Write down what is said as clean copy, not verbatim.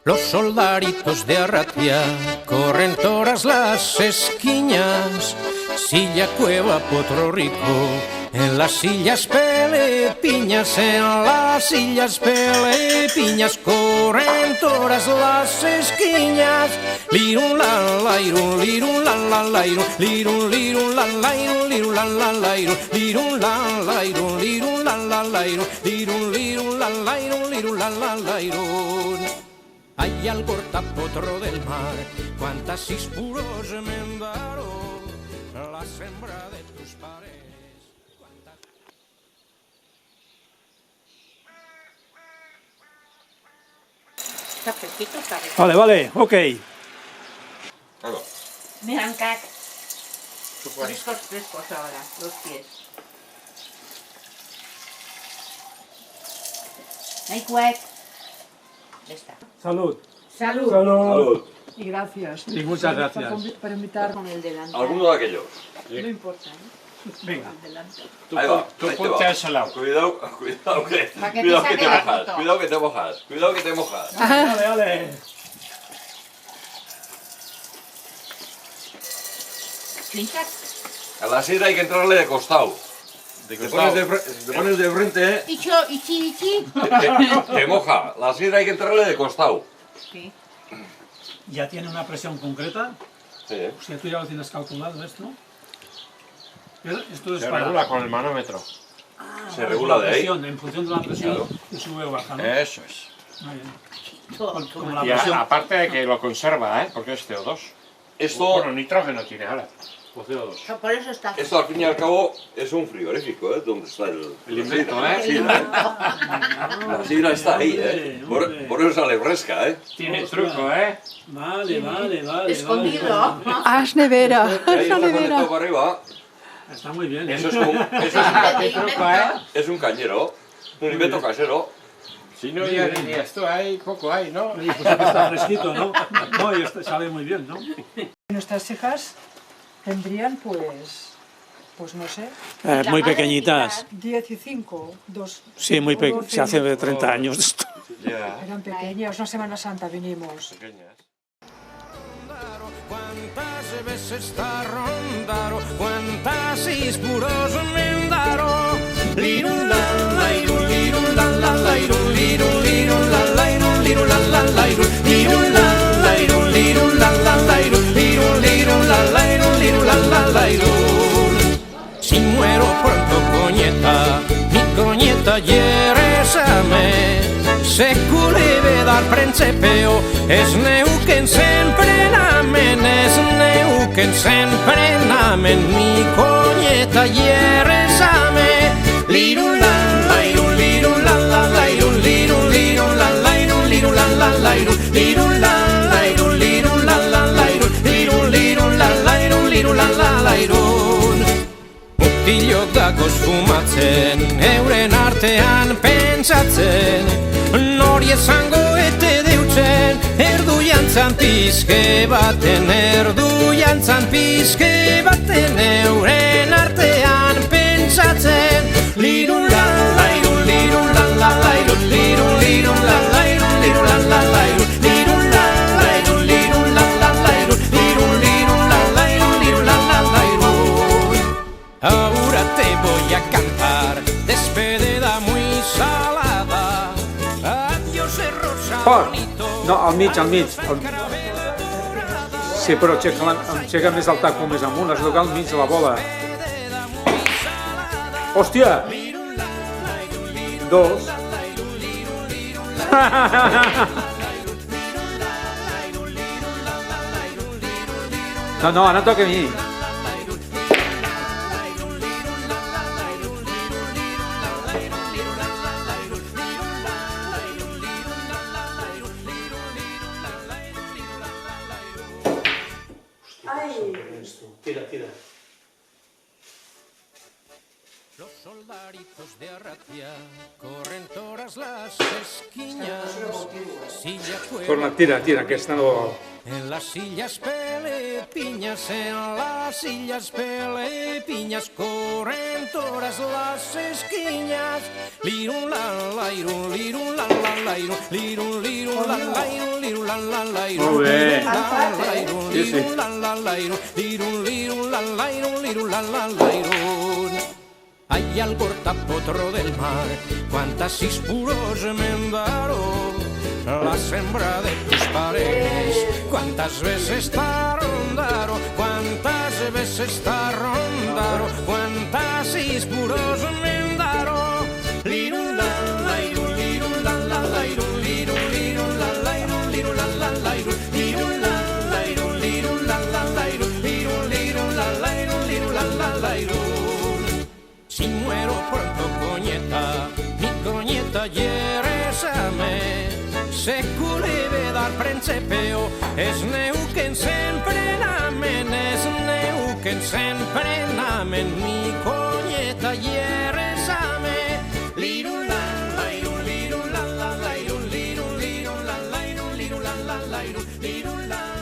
Los soldaditos de Arratia corren todas las esquinas, Silla, Cueva, Potro Rico, en las sillas pelepiñas, en las sillas pelepiñas corren todas las esquinas. Lirun la la irun, lirun la la la irun, lirun lirun la la irun, lirun la la la irun, lirun la la irun, lirun la la la irun, lirun lirun la la irun, lirun la la la irun. Hay al Potro del mar, cuántas ispuros me endaron, la sembra de tus paredes. Está fresquito, está rico. Vale, vale, ok. Mira, Ancac. Frescos, frescos ahora, los pies. Ay, cuec. Ya está. Salud. Salud. Salud. Y gracias. Y muchas gracias. Por invitar. Con el delantal. Alguno de aquellos. No importa, ¿eh? Venga. El delantal. Ahí va. Tú ahí te ponte va. a ese lado. Cuidado, cuidado que, Pa' que te cuidado que saque te la mojas. foto. Cuidado que te mojas. Cuidado que te mojas. Vale, vale. Pinchas. A la sidra hay que entrarle de costado. Te pones de frente, Ichi, ichi. te moja. La sidra hay que entrarle de costado. Sí. ¿Ya tiene una presión concreta? Sí. O sea, tú ya lo tienes calculado esto. Esto es Se para... regula con el manómetro. Se regula de ahí. presión, en función de la presión, Claro. que sube o baja, ¿no? Eso es. Muy bien. Todo. Como la Y presión... aparte de que lo conserva, ¿eh? Porque es CO2. Esto, Bueno, nitrógeno tiene ahora. O CO2. Por eso está. esto al fin y al cabo es un frigorífico, ¿eh? Donde está el invento, la ¿eh? sidra, La sidra está ahí, ¿eh? Por eso sale fresca, ¿eh? Tiene truco, ¿eh? Vale, vale, vale. Escondido. Vale. Haz nevera. Y ahí está conectado para arriba. Está muy bien. Eso es como, Qué truco, ¿eh? es un cañero, un invento casero. Si no, ya dirías tú, hay poco hay, ¿no? Oye, pues aquí está fresquito, ¿no? No, y sale muy bien, ¿no? Nuestras hijas tendrían pues no sé, Muy pequeñitas. 10 y 5, 2. Sí, muy pequeñas. Se hace de 30 años esto. Ya. Eran pequeñas, una Semana Santa vinimos. Pequeñas. Cuántas veces está rondaro, cuántas ispuros me endaron. Lirun la la irun, lirun la la la irun, lirun lirun la la irun, lirun la la la irun, lirun la la irun, lirun la la la irun, lirun lirun la la irun, lirun la la la irun. Si muero pronto, coñeta, mi coñeta yerésame. Se culeve dal principio, es neuquen sempre namen, es neuquen sempre namen, mi coñeta yerésame. Lirun la la irun, lirun la la la irun, lirun lirun la la irun, lirun la la la irun, lirun la la irun, lirun la la la irun, lirun lirun la la irun, lirun la la la irun. Mutilok dago fumatzen, euren artean pentsatzen, nori esango ete deutzen, erdu jantzan pizke baten, erdu jantzan pizke baten, euren artean pentsatzen. Lirun la la irun, lirun la la la irun, lirun lirun la la irun, lirun la la la irun, lirun la la irun, lirun la la la irun, lirun lirun la la irun, lirun la la la irun. Ahora te voy a cantar despedida muy salada. Adiós de rosa bonito. No, al mig. Sí, però aixeca més el taco més amunt, has de tocar al mig de la bola. Hòstia! 2. No, ara toca a mi. Tira. Los soldaditos de Arratia corren todas las esquinas. Silla, Cueva, Tira, aquesta no... en las sillas pelepiñas, en las sillas pelepiñas corren todas las esquinas. Lirun la la lirun lirun la la la lirun lirun la la lirun la la la Molt bé. Sí, sí. lirun la la la lirun lirun la la lirun la la la. Hay al cortapotro del mar, cuántas ispuros me endaron, la sembra de tus paredes, cuántas veces te rondaron, cuántas veces te rondaron, cuántas ispuros me endaron. Lirun la la lirun la la la lirun la la lirun la la la lirun la la lirun la la la lirun la la lirun la la la. Si muero pronto, coñeta, mi coñeta ierresame, se culeve dal principio, es neu que sempre namen, es neu que sempre namen, mi coñeta ierresame. Lirun la la lirun la la la lirun la la la lirun la la la lirun la